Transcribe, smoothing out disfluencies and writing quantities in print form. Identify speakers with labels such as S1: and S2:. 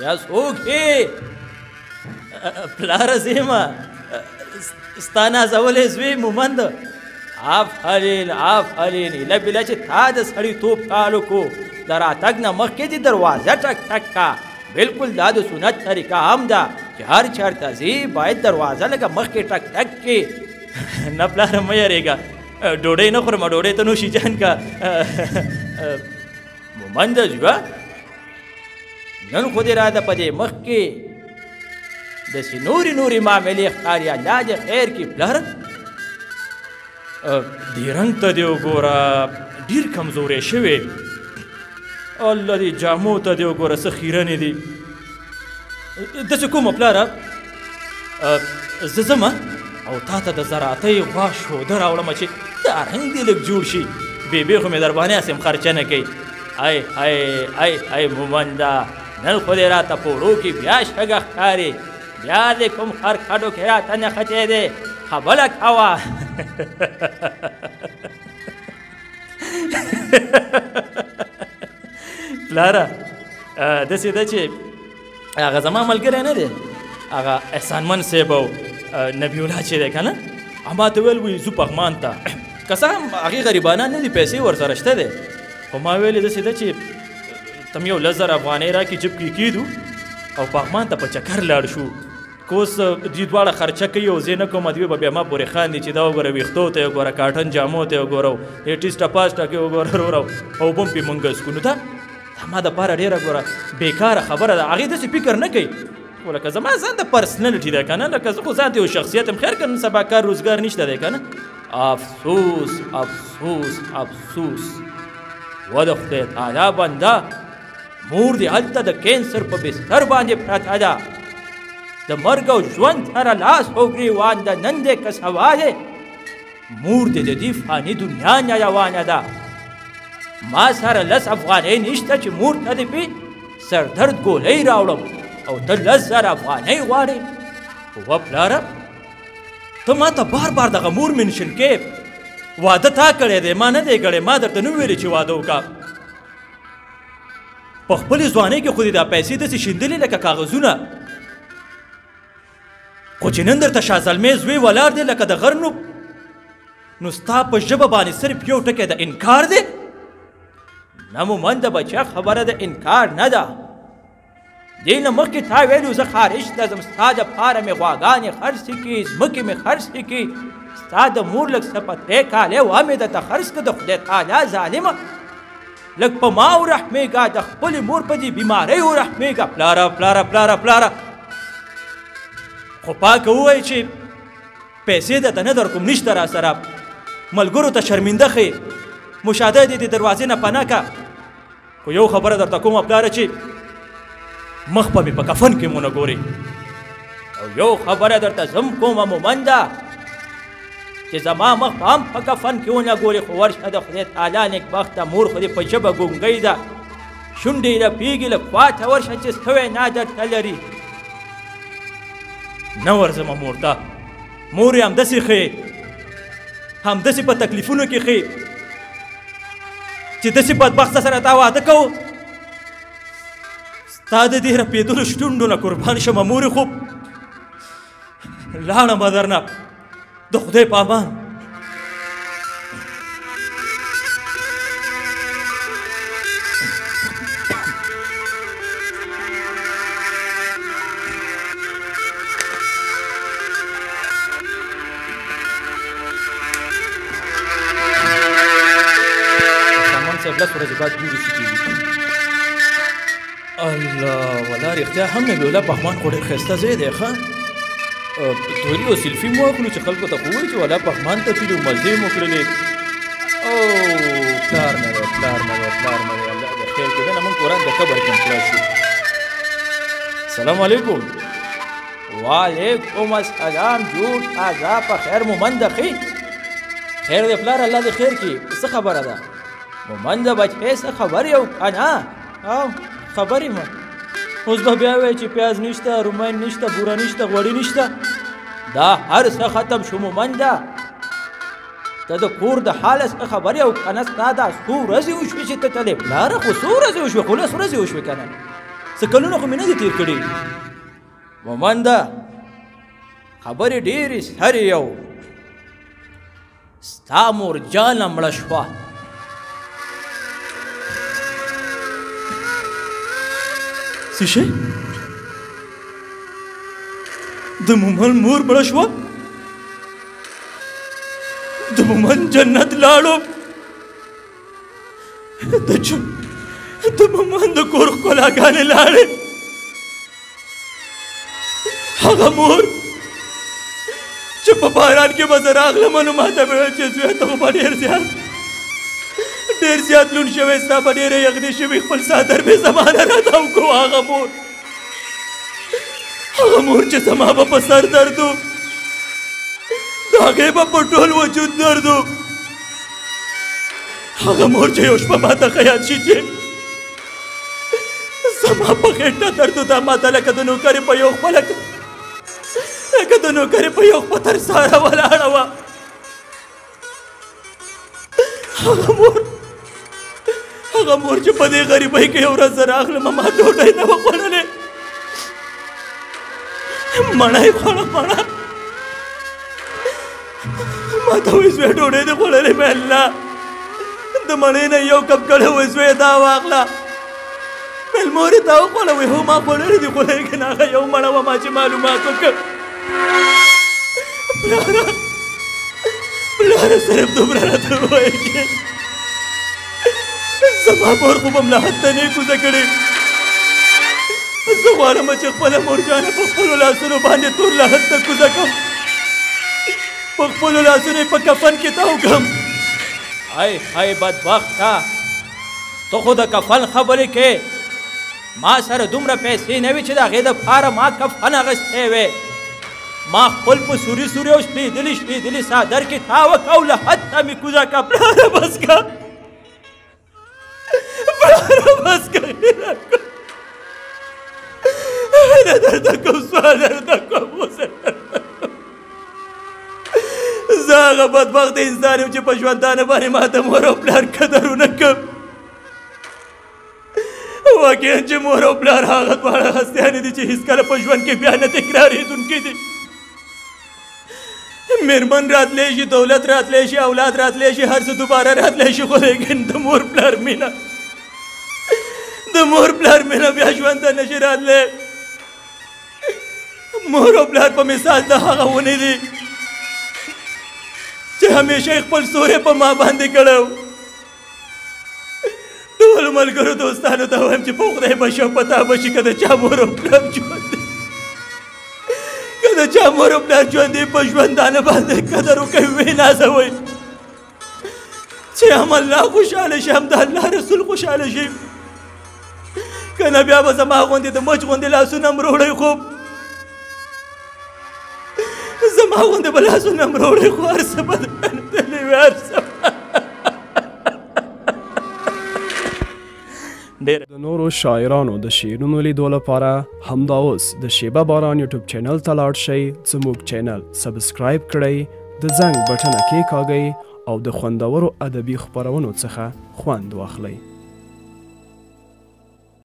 S1: یا څوک یې؟ پلاره زیمه ستا نازولی زوی مومند. آفرین آفرین، ایله بیله چې تا د سړیتوب کال وکړو، د راتګ نه مخکې دې دروازه ټک ټک کا. بلکل دا د سنت طریقه هم ده چې هر چېرته ځې باید دروازه لږه مخکې ټک ټک کړې. نه پلاره مه یېرېږه، ډوډۍ نه خورم، ډوډۍ ته نوشي جان کا. مومنده زویه، نن خو دې راته په دې مخ کې داسې نورې معاملې ښکاري. الله دې خیر کړي پلاره. دې رنګ ته دې وګوره، ډېر کمزوری شوی. الله دې جامو ته دې وګوره څه خیرنې دي. داسې کومه پلاره، زه ځمه او تا ته د زراعتۍ غوا شوده راوړمه چې دا رنګ دې لږ جوړ شي. بېبې خو مې دربانې هسې خرچه نه کوي. ای مومنده، نن خو دې راته په وړو کې بیا شګه ښکاري. بیا دې کوم خر کډو کې راته نښتی دی، خبره کوه. پلاره داسې ده چې هغه زما ملګری نه دی، هغه احسانمن صاحب او نبی الله چې دی که نه، ما ته ویل وایي ځو پغمان ته. که څه هم هغې غریبانان نه دي، پیسې ورسره شته دی، خو ما ویلې داسې ده چې تم یو 10,000 افغانۍ راکړي جب کې کېدو او پغمان ته په چکر لاړ شو. که اوس دوی دواړه خرچه کوي او زه نه کوم، دوی به بیا ما پورې خاندي چې دا وګوره ویښتو ته یې وګوره، کاټن جامو ته یې وګوره، دې ټیسټه پاسټه کې وګوره وروره، او به هم پې مونږ څکو. نو دا ما دپاره ډېره ګوره بېکاره خبره ده. هغې داسې فکر نه کوي، خو لکه زما ځان د پرسنلټي ده که نه، لکه زه خو ځان ته یو شخصیت یم. خیر که نن سبا کار روزګار نشته دی که نه. افسوس افسوس افسوس. و د خدای تعالی بنده، مور دې هلته د کینسر په بستر باندې پرته ده، د مرګ او ژوند سره لاس او ګریوان ده. نن دې که سبا دی، مور دې د دې فاني دنیا نه روانه ده. ما سره 10 افغانۍ نشته چې مور ته دې پې سردرد ګولۍ راوړم او ته 10,000 افغانۍ غواړې. و پلاره، ته ما ته بار بار دغه مور منشن کې. واده تا کړی دی، ما نه دی کړی. ما درته نه ویلې چې واده وکړه. په خپلې ځوانۍ کې خو دې دا پیسې داسې شیندلې لکه کاغذونه، خو چې نن درته شاه زلمې زوی ولاړ دی لکه د غر، نو ستا په ژبه باندې صرف یو ټکی د انکار دی. نه مومنده بچه، خبره د انکار نه ده. دې نه مخکې تا ویلو زه خارج ته ځم، ستا دپاره مې غواګانې خرڅې کړي، ځمکې مې خرڅې کړي، ستا د مور لږ څه په 3 کالۍ وه مې درته خرڅ کړه. د خدای تعالی ظالمه، لږ په ما ورحمېږه، د خپلې مور په دې بیمارۍ ورحمېږه. پلاره پلاره پلاره پلاره، خو پاکه ووایي چې پیسې درته نه درکوم، نشته را سره، ملګرو ته شرمنده ښې، مشاهده دې د دروازې نه پناه که. خو یو خبره درته کومه پلاره، چې مخ به مې په کفن کې مونه ګورې. او یو خبره درته زم کومه مومنده، چې زما مخ به هم په کفن کې ونه ګورې، خو ورشه د خدای تعالی نیکبخته مور خو دې په ژبه ګونګۍ ده، شونډې یې رپېږي، لږ خواته ورشه چې څه وینا درته لري. نه ورځمه مور ته، مور یې همداسې ښې، همداسې په تکلیفونو کې ښې، چې داسې بدبخته سره تا واده کوو. ستا د دې رپېدلو شونډو نه قربان شمه مورې، خو لاړمه درنه، د خدای په امان. لس ورځې بعد ګورو څه کېږي. الله ولا رښتیا هم نبي الله پغمان خو ډېر ښایسته ځای دی ښه. توري او سیلفي مو واخلو چې خلکو ته خو ووایي چې ولا پغمان ته تللي وو، مزې مو کړلې. او پلار نه دی، پلار نه دی، پلار نه دی. الله دې خیر کړي. دنه مونږ قرآن د قبر کې خلاص شو. السلام علیکم. وعلیکم السلام. جوړ تازه په خیر مومنده ښې. خیر دی پلار، الله دې خیر کړي. څه خبره ده مومنده بچې؟ څه خبر یې که نه؟ او خبر یم. اوس به بیا وایي چې پیاز نشته، رومین نشته، بوره نشته، غوړي نشته. دا هر څه ختم شو مومنده. ته د کور د حاله څه خبر یې که نه؟ ستا دا څو ورځې وشوې چې ته تلې؟ پلاره خو څو ورځې وشوې؟ خو 10 ورځې وشوې که نه؟ څه کلونه خو مې نه دي تېر کړي مومنده خبرې ډېرې سرې یو ستا مورجانه مړه شوه څه شی د مومن مور مړه شوه د مومن جنت لاړو د مومن د کور ښکلاګانې لاړې هغه مور چې په باران کې به زه راغلم نو ما ته مې ویل چې زویه ته خو به ډېر زیات لوند شوی ستا به ډېره یخني شوي خپل څادر مې زما نه راتاو کړو هغه مور چې زما به په سر درد و د هغې به په ټول وجود درد و هغه مور چې یو شپه ما ته ښه یاد شي چې زما په خېټه درد و دا ما ته لکه د نوکرې په یو خپله لکه د نوکرې په یو خپه تر ساره ولاړه وه هغه مور چې په دې غریبۍ کې یو ورځ زه راغلم ما ډوډۍ نه وه خوړلې مڼه یې خوړه مڼه ما ته وایي زویه ډوډۍ دې خوړلې مې الله د مڼې نه یو کپ کړی وایي زویه دا واخله مېل مور یې تا وخوړه وایي هو ما خوړلې دي خو لیکن هغه یو مڼه وه ما چې معلومات وکړ پلاره صرف دومره راته ووایي چې زما مور خو به ملا حد ته نه یې کوزه کړې زه غواړم چې خپله مورجانه په خپلو لاسونو باندې تور لحد ته کوزه کړم په خپلو لاسونو یې په کفن کې تاو کړم های بدبخته ته خو د کفن خبرې کې ما سره دومره پیسې نه وي چې د هغې دپاره ما کفن اخیستی وی ما خپل په سوري او شپېدلي څادر کې تاوه کړه او لحد ته مې کوزه کړه پلاره بس کړه پلاره بس کړه هیله درته کوم سوال درته کوم اوس زه هغه بدبخته انسان یم چې په ژوندانه باندې ما ته مور او پلار قدر ونه کړم واقعا چې مور او پلار هغه دواړه هستیانې دي چې هېڅکله په ژوند کې بیا نه تکرارېدونکي دي مېرمن راتلی شي دولت راتلی شي اولاد راتلی شي هر څه دوباره راتلی شي خو لیکن د مور پلار مینه بیا ژوند ته نشي راتلی مور او پلار په مثال د هغه ونې دي چې همیشه یې خپل سوری په ما باندې کړی ټولو ملګرو دوستانو ته وایم چې په خدای به شي او په تا به شي که د چا مور او پلار ژوند دی که د چا مور او پلار ژوند دی په ژوندانه باندې قدر وکوئ ویې نازوئ چې هم الله خوشحاله شي هم د الله رسول خوشحاله شي که نه بیا به زما غوندې د مچ غوندې لاسونه مروړئ خو زما غوندې به لاسونه مروړئ خو هر څه به درنه تللي وي هر څه
S2: د نورو شاعرانو د شعرونو لیدو لپاره همدا اوس د شیبه باران یوټیوب چینل ته لاړ شئ زموږ چینل سبسکرایب کړئ د زنګ بټنه کېکاږئ او د خوندورو ادبي خپرونو څخه خوند واخلئ